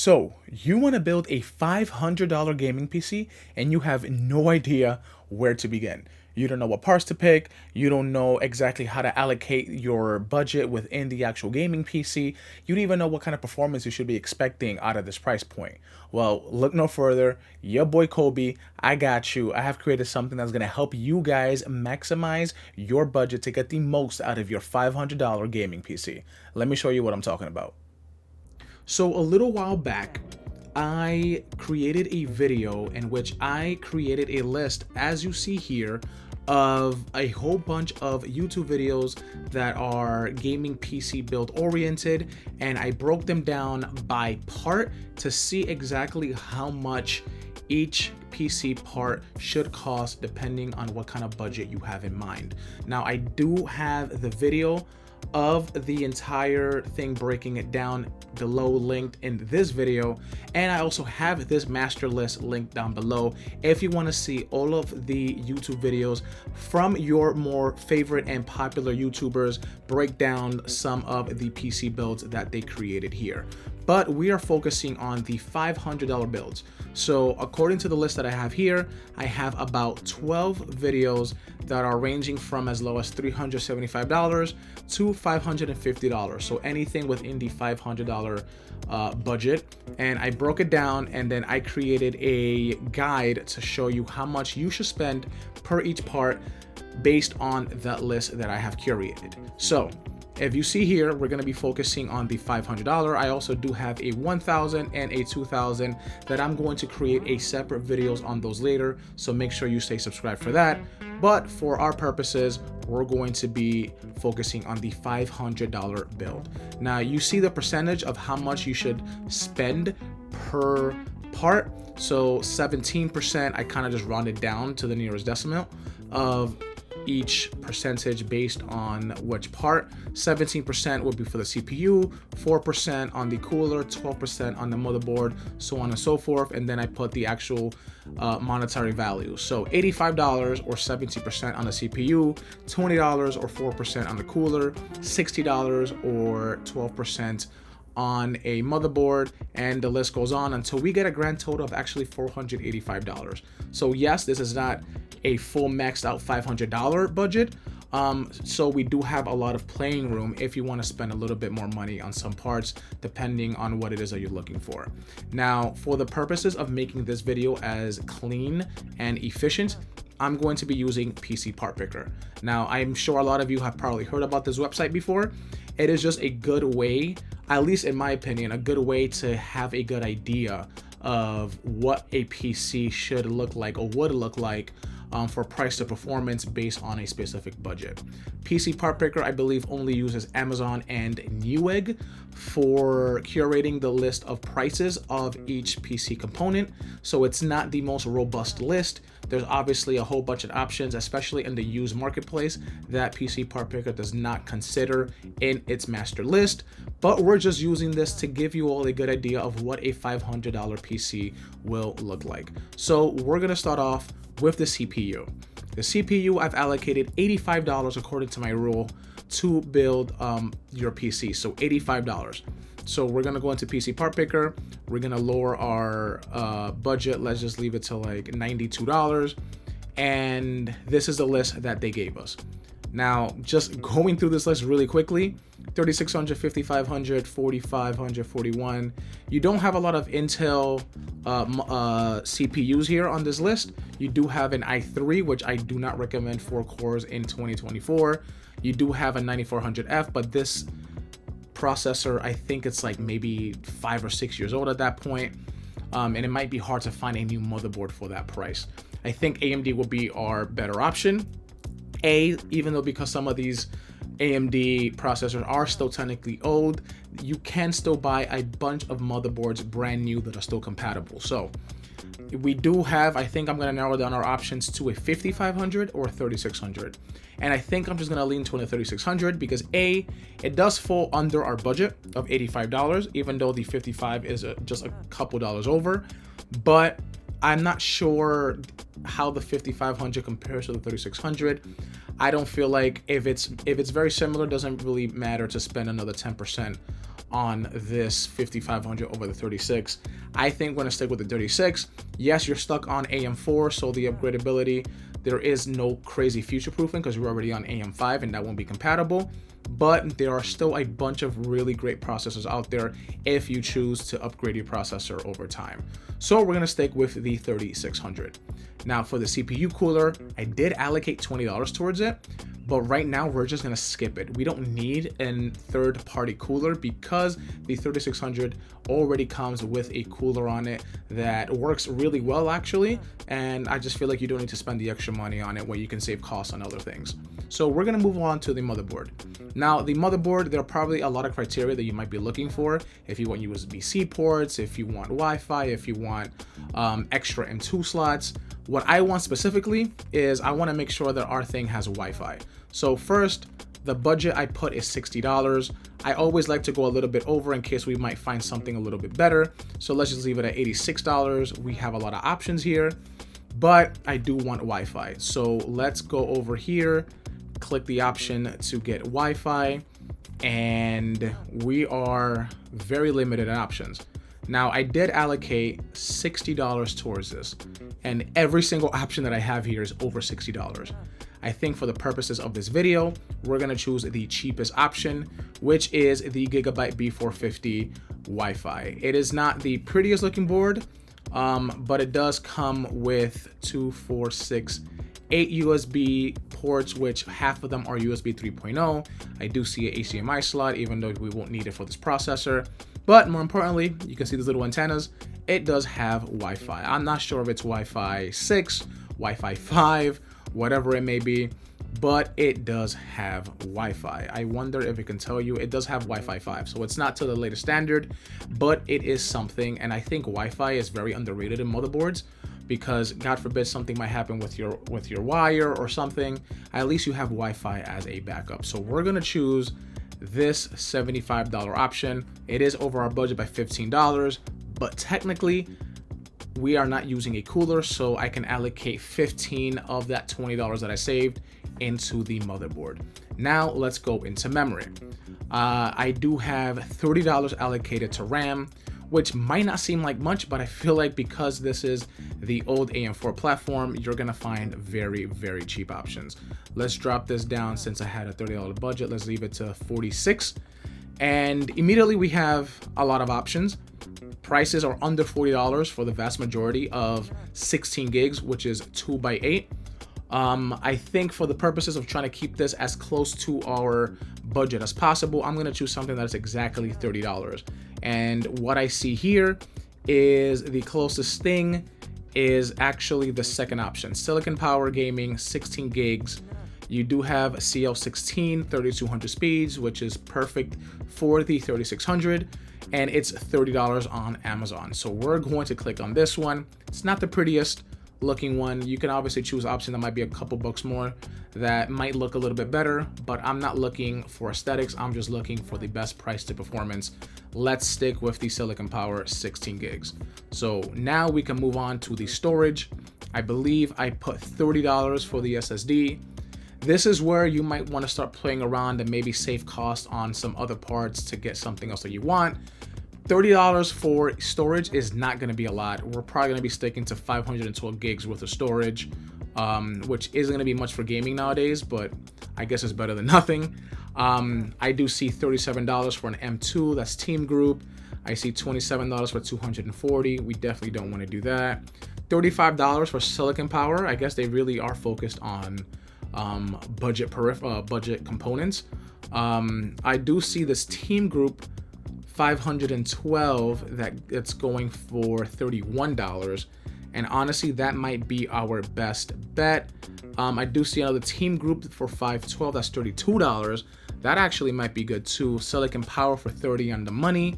So, you want to build a $500 gaming PC and you have no idea where to begin. You don't know what parts to pick, you don't know exactly how to allocate your budget within the actual gaming PC, you don't even know what kind of performance you should be expecting out of this price point. Well, look no further. Your boy Kobe, I got you. I have created something that's going to help you guys maximize your budget to get the most out of your $500 gaming PC. Let me show you what I'm talking about. So a little while back, I created a video in which I created a list, as you see here, of a whole bunch of YouTube videos that are gaming PC build oriented, and I broke them down by part to see exactly how much each PC part should cost depending on what kind of budget you have in mind. Now, I do have the video of the entire thing breaking it down below linked in this video, and I also have this master list linked down below if you want to see all of the YouTube videos from your more favorite and popular YouTubers break down some of the PC builds that they created here. But we are focusing on the $500 builds. So according to the list that I have here, I have about 12 videos that are ranging from as low as $375 to $550. So anything within the $500 budget. And I broke it down, and then I created a guide to show you how much you should spend per each part based on that list that I have curated. So if you see here, we're going to be focusing on the $500. I also do have a $1,000 and a $2,000 that I'm going to create a separate videos on those later. So make sure you stay subscribed for that. But for our purposes, we're going to be focusing on the $500 build. Now you see the percentage of how much you should spend per part. So 17%, I kind of just rounded down to the nearest decimal of each percentage based on which part. 17% would be for the CPU, 4% on the cooler, 12% on the motherboard, so on and so forth. And then I put the actual monetary value. So $85 or 70% on the CPU, $20 or 4% on the cooler, $60 or 12% on a motherboard, and the list goes on until we get a grand total of actually $485. So yes, this is not a full maxed out $500 budget. So we do have a lot of playing room if you want to spend a little bit more money on some parts, depending on what it is that you're looking for. Now, for the purposes of making this video as clean and efficient, I'm going to be using PC Part Picker. Now, I'm sure a lot of you have probably heard about this website before. It is just a good way, at least in my opinion, a good way to have a good idea of what a PC should look like or would look like for price to performance based on a specific budget. PC Part Picker, I believe, only uses Amazon and Newegg for curating the list of prices of each PC component. So it's not the most robust list. There's obviously a whole bunch of options, especially in the used marketplace, that PC Part Picker does not consider in its master list. But we're just using this to give you all a good idea of what a $500 PC will look like. So we're gonna start off with the CPU. The CPU, I've allocated $85 according to my rule to build your PC. So $85. So we're gonna go into PC Part Picker. We're gonna lower our budget. Let's just leave it to like $92. And this is the list that they gave us. Now, just going through this list really quickly, 3600, 5500, 4500, 41. You don't have a lot of Intel CPUs here on this list. You do have an i3, which I do not recommend 4 cores in 2024. You do have a 9400F, but this processor, I think it's like maybe 5 or 6 years old at that point. And it might be hard to find a new motherboard for that price. I think AMD will be our better option. Even though because some of these AMD processors are still technically old, you can still buy a bunch of motherboards brand new that are still compatible. So we do have, I think I'm going to narrow down our options to a 5500 or 3600. And I think I'm just going to lean to a 3600 because it does fall under our budget of $85, even though the 55 is just a couple dollars over. But I'm not sure how the 5500 compares to the 3600. I don't feel like if it's very similar, it doesn't really matter to spend another 10% on this 5500 over the 36. I think we're gonna stick with the 36. Yes, you're stuck on AM4, so the upgradability, there is no crazy future proofing because you're already on AM5 and that won't be compatible. But there are still a bunch of really great processors out there if you choose to upgrade your processor over time. So we're gonna stick with the 3600. Now for the CPU cooler, I did allocate $20 towards it, but right now we're just gonna skip it. We don't need a third-party cooler because the 3600 already comes with a cooler on it that works really well actually, and I just feel like you don't need to spend the extra money on it where you can save costs on other things. So we're gonna move on to the motherboard. Now the motherboard, there are probably a lot of criteria that you might be looking for. If you want USB-C ports, if you want Wi-Fi, if you want extra M2 slots. What I want specifically is I want to make sure that our thing has Wi-Fi. So first, the budget I put is $60. I always like to go a little bit over in case we might find something a little bit better. So let's just leave it at $86. We have a lot of options here, but I do want Wi-Fi. So let's go over here, click the option to get Wi-Fi, and we are very limited in options. Now I did allocate $60 towards this, and every single option that I have here is over $60. I think for the purposes of this video, we're gonna choose the cheapest option, which is the Gigabyte B450 Wi-Fi. It is not the prettiest looking board, but it does come with 2, 4, 6, 8 USB ports, which half of them are USB 3.0. I do see an HDMI slot, even though we won't need it for this processor. But more importantly, you can see these little antennas. It does have Wi-Fi. I'm not sure if it's Wi-Fi 6, Wi-Fi 5, whatever it may be, but it does have Wi-Fi. I wonder if it can tell you it does have Wi-Fi 5. So it's not to the latest standard, but it is something. And I think Wi-Fi is very underrated in motherboards because God forbid something might happen with your wire or something. At least you have Wi-Fi as a backup. So we're gonna choose this $75 option. It is over our budget by $15, but technically we are not using a cooler, so I can allocate 15 of that $20 that I saved into the motherboard. Now let's go into memory. I do have $30 allocated to RAM, which might not seem like much, but I feel like because this is the old AM4 platform, you're gonna find very, very cheap options. Let's drop this down. Since I had a $30 budget, let's leave it to 46. And immediately we have a lot of options. Prices are under $40 for the vast majority of 16 gigs, which is 2x8. I think for the purposes of trying to keep this as close to our budget as possible, I'm gonna choose something that is exactly $30. And what I see here is the closest thing is actually the second option, Silicon Power Gaming, 16 gigs. You do have CL16 3200 speeds, which is perfect for the 3600, and it's $30 on Amazon. So we're going to click on this one. It's not the prettiest looking one. You can obviously choose an option that might be a couple bucks more that might look a little bit better, but I'm not looking for aesthetics. I'm just looking for the best price to performance. Let's stick with the Silicon Power 16 gigs. So now we can move on to the storage. I believe I put $30 for the SSD. This is where you might want to start playing around and maybe save cost on some other parts to get something else that you want. $30 for storage is not going to be a lot. We're probably going to be sticking to 512 gigs worth of storage, which isn't going to be much for gaming nowadays, but I guess it's better than nothing. I do see $37 for an M2, that's Team Group. I see $27 for 240. We definitely don't want to do that. $35 for Silicon Power. I guess they really are focused on budget components. I do see this Team Group 512 that it's going for $31, and honestly that might be our best bet. I do see another Team Group for 512, that's $32. That actually might be good too. Silicon Power for 30 on the money.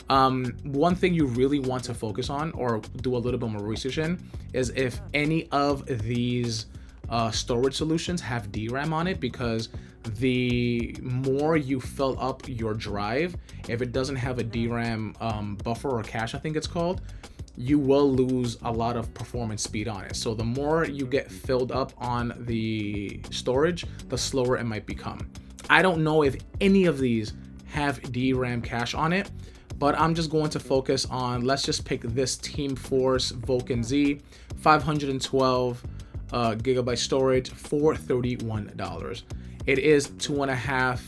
One thing you really want to focus on or do a little bit more research in is if any of these storage solutions have DRAM on it, because the more you fill up your drive, if it doesn't have a DRAM buffer or cache, I think it's called, you will lose a lot of performance speed on it. So the more you get filled up on the storage, the slower it might become. I don't know if any of these have DRAM cache on it, but I'm just going to focus on, let's just pick this Team Force Vulcan Z, 512 gigabyte storage for $31. It is 2.5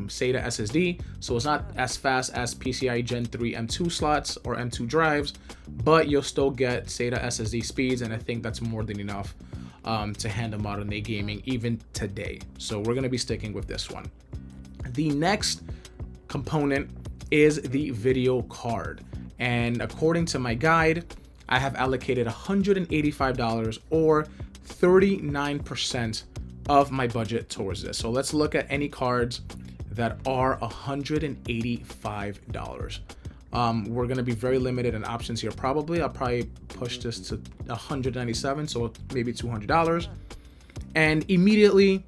SATA SSD, so it's not as fast as PCIe Gen 3 M2 slots or M2 drives, but you'll still get SATA SSD speeds, and I think that's more than enough to handle modern day gaming even today. So we're gonna be sticking with this one. The next component is the video card, and according to my guide, I have allocated $185 or 39% of my budget towards this. So let's look at any cards that are $185. We're gonna be very limited in options here. I'll probably push this to $197, so maybe $200. And immediately,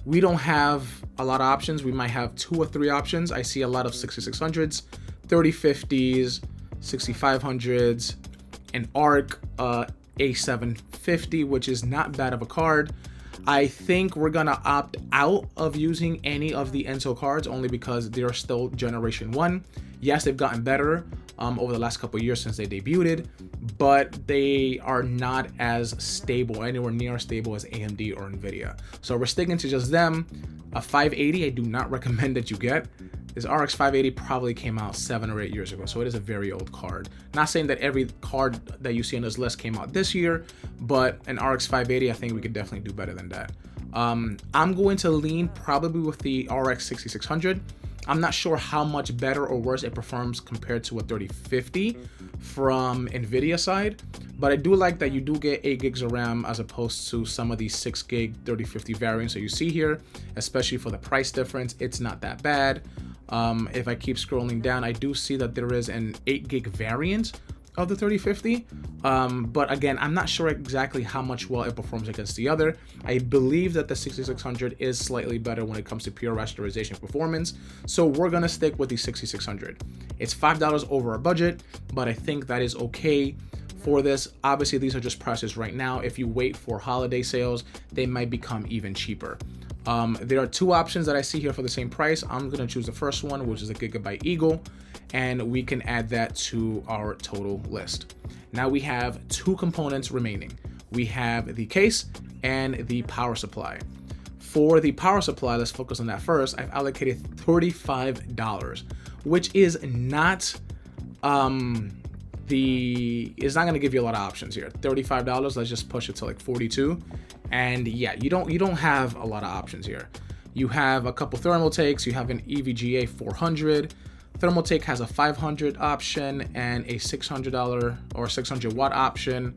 we don't have a lot of options. We might have 2 or 3 options. I see a lot of 6600s, 3050s, 6500s, an ARC A750, which is not bad of a card. I think we're gonna opt out of using any of the Intel cards only because they're still generation 1. Yes, they've gotten better over the last couple of years since they debuted, but they are not as stable, anywhere near as stable as AMD or Nvidia. So we're sticking to just them. A 580 I do not recommend that you get. This RX 580 probably came out 7 or 8 years ago, so it is a very old card. Not saying that every card that you see on this list came out this year, but an RX 580, I think we could definitely do better than that. I'm going to lean probably with the RX 6600. I'm not sure how much better or worse it performs compared to a 3050 from Nvidia side, but I do like that you do get 8 gigs of RAM as opposed to some of these 6 gig 3050 variants that you see here, especially for the price difference. It's not that bad. If I keep scrolling down, I do see that there is an 8 gig variant of the 3050, but again, I'm not sure exactly how much well it performs against the other. I believe that the 6600 is slightly better when it comes to pure rasterization performance, so we're gonna stick with the 6600. It's $5 over our budget, but I think that is okay for this. Obviously, these are just prices right now. If you wait for holiday sales, they might become even cheaper. There are 2 options that I see here for the same price. I'm gonna choose the first one, which is a Gigabyte Eagle, and we can add that to our total list. Now we have 2 components remaining. We have the case and the power supply. For the power supply, let's focus on that first. I've allocated $35, which is not it's not gonna give you a lot of options here. $35, let's just push it to like 42. And yeah, you don't have a lot of options here. You have a couple thermal takes, you have an EVGA 400. Thermaltake has a 500 option and a $600 or 600 watt option.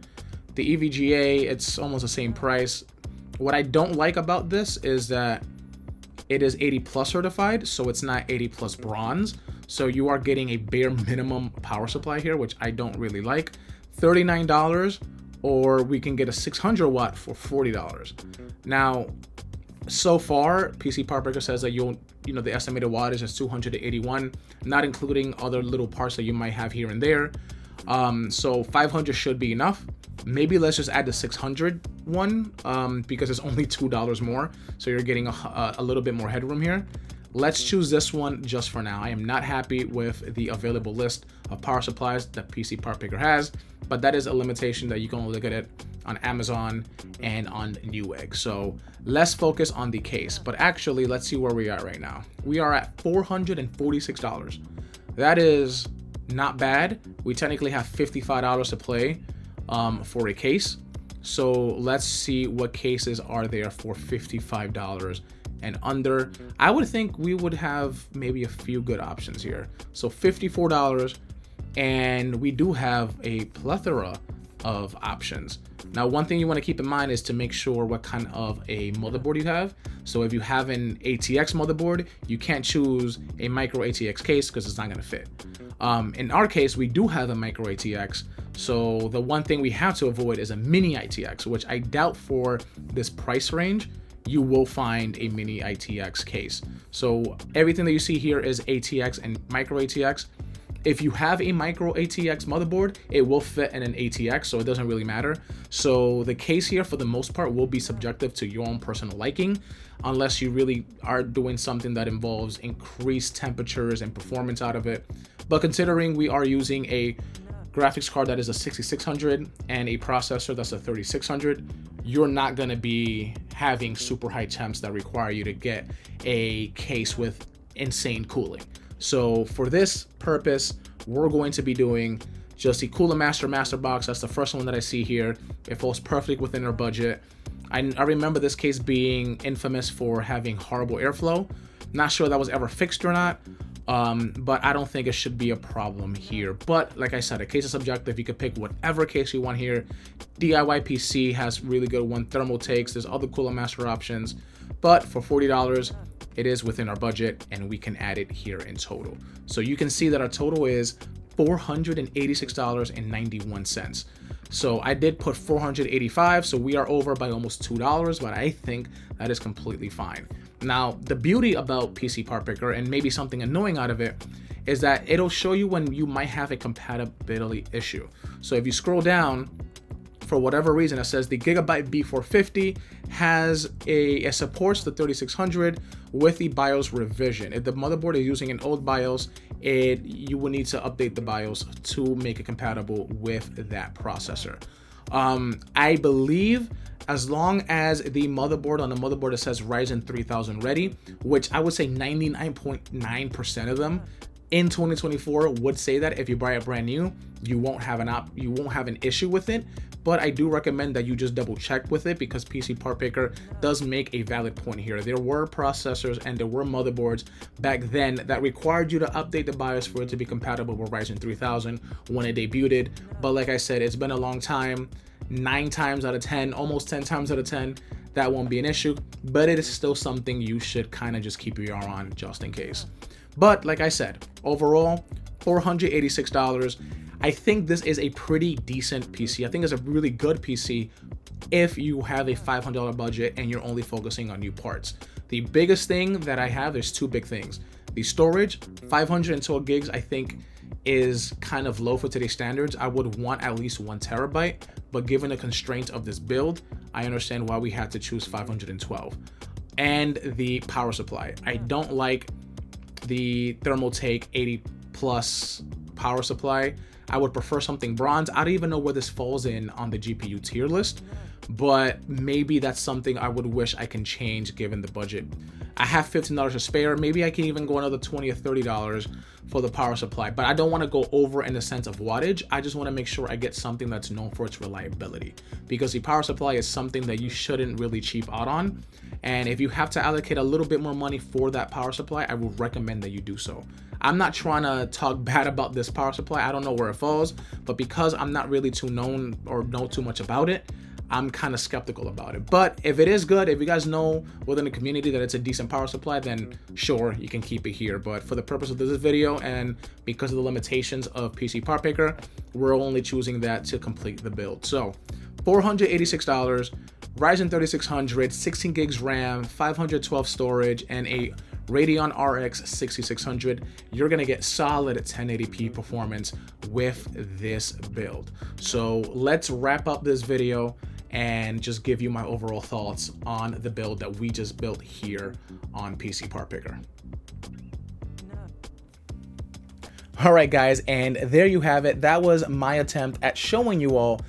The EVGA, it's almost the same price. What I don't like about this is that it is 80 plus certified, so it's not 80 plus bronze. So you are getting a bare minimum power supply here, which I don't really like. $39, or we can get a 600 watt for $40. Now, so far, PC Power Breaker says that the estimated wattage is 200 to 81, not including other little parts that you might have here and there. So 500 should be enough. Maybe let's just add the 600 one because it's only $2 more. So you're getting a little bit more headroom here. Let's choose this one just for now. I am not happy with the available list of power supplies that PC Power Picker has, but that is a limitation that you can only get it on Amazon and on Newegg. So let's focus on the case, but actually let's see where we are right now. We are at $446. That is not bad. We technically have $55 to play for a case. So let's see what cases are there for $55 and under. I would think we would have maybe a few good options here. So $54, and we do have a plethora of options. Now, one thing you want to keep in mind is to make sure what kind of a motherboard you have. So if you have an ATX motherboard, you can't choose a micro ATX case because it's not going to fit. In our case, we do have a micro ATX. So the one thing we have to avoid is a mini ITX, which I doubt for this price range you will find a mini ITX case. So everything that you see here is ATX and micro ATX. If you have a micro ATX motherboard, it will fit in an ATX, so it doesn't really matter. So the case here, for the most part, will be subjective to your own personal liking, unless you really are doing something that involves increased temperatures and performance out of it. But considering we are using a graphics card that is a 6600 and a processor that's a 3600, you're not going to be having super high temps that require you to get a case with insane cooling. So for this purpose, we're going to be doing just the Cooler Master box. That's the first one that I see here. It falls perfectly within our budget. I remember this case being infamous for having horrible airflow. Not sure that was ever fixed or not, but I don't think it should be a problem here. But like I said, a case is subjective. You could pick whatever case you want here. DIY PC has really good one thermal takes. There's other Cooler Master options, but for $40, it is within our budget, and we can add it here in total. So you can see that our total is $486.91. So I did put $485, so we are over by almost $2, but I think that is completely fine. Now, the beauty about PC Part Picker, and maybe something annoying out of it, is that it'll show you when you might have a compatibility issue. So if you scroll down, for whatever reason, it says the Gigabyte B450 it supports the 3600 with the BIOS revision. If the motherboard is using an old BIOS, you will need to update the BIOS to make it compatible with that processor. I believe as long as the motherboard, on the motherboard it says Ryzen 3000 ready, which I would say 99.9% of them in 2024 would say that. If you buy it brand new, you won't have an issue with it. But I do recommend that you just double check with it, because PC Part Picker does make a valid point here. There were processors and there were motherboards back then that required you to update the BIOS for it to be compatible with Ryzen 3000 when it debuted. But like I said, it's been a long time. 9 times out of 10, almost 10 times out of 10, that won't be an issue, but it is still something you should kind of just keep your eye on just in case. But like I said, overall, $486. I think this is a pretty decent PC. I think it's a really good PC if you have a $500 budget and you're only focusing on new parts. The biggest thing that I have, there's 2 big things. The storage, 512 gigs, I think is kind of low for today's standards. I would want at least 1 terabyte, but given the constraints of this build, I understand why we had to choose 512. And the power supply. I don't like the Thermaltake 80 plus power supply. I would prefer something bronze. I don't even know where this falls in on the GPU tier list, but maybe that's something I would wish I can change given the budget. I have $15 to spare. Maybe I can even go another $20 or $30 for the power supply, but I don't want to go over in the sense of wattage. I just want to make sure I get something that's known for its reliability, because the power supply is something that you shouldn't really cheap out on. And if you have to allocate a little bit more money for that power supply, I would recommend that you do so. I'm not trying to talk bad about this power supply. I don't know where it falls, but because I'm not really too known or know too much about it, I'm kind of skeptical about it. But if it is good, if you guys know within the community that it's a decent power supply, then sure, you can keep it here. But for the purpose of this video and because of the limitations of PC Part Picker, we're only choosing that to complete the build. So $486, Ryzen 3600, 16 gigs RAM, 512 storage, and a Radeon RX 6600. You're gonna get solid 1080p performance with this build. So let's wrap up this video and just give you my overall thoughts on the build that we just built here on PC Part Picker. All right, guys, and there you have it. That was my attempt at showing you all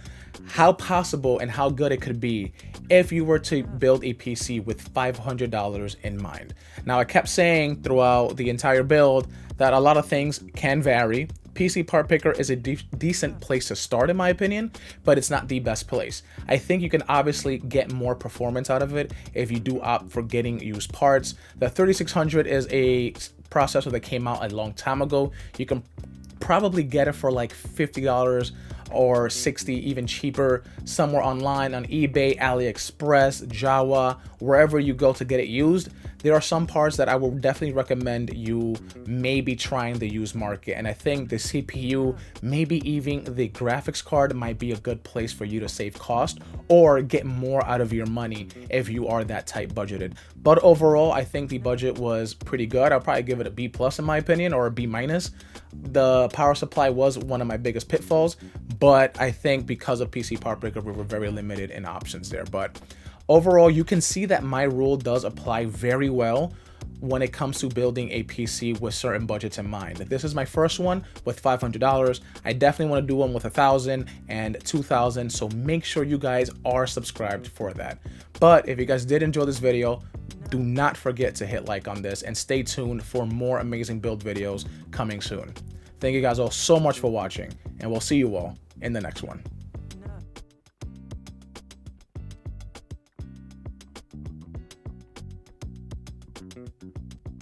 how possible and how good it could be if you were to build a PC with $500 in mind. Now, I kept saying throughout the entire build that a lot of things can vary. PC Part Picker is a decent place to start, in my opinion, but it's not the best place. I think you can obviously get more performance out of it if you do opt for getting used parts. The 3600 is a processor that came out a long time ago. You can probably get it for like $50 or $60, even cheaper, somewhere online on eBay, AliExpress, Java, wherever you go to get it used. there are some parts that I will definitely recommend you maybe trying the used market. And I think the CPU, maybe even the graphics card might be a good place for you to save cost or get more out of your money if you are that tight budgeted. But overall, I think the budget was pretty good. I'll probably give it a B plus in my opinion, or a B minus. The power supply was one of my biggest pitfalls, but I think because of PC Power Breaker, we were very limited in options there. But overall, you can see that my rule does apply very well when it comes to building a PC with certain budgets in mind. This is my first one with $500. I definitely want to do one with $1,000 and $2,000, so make sure you guys are subscribed for that. But if you guys did enjoy this video, do not forget to hit like on this and stay tuned for more amazing build videos coming soon. Thank you guys all so much for watching, and we'll see you all in the next one.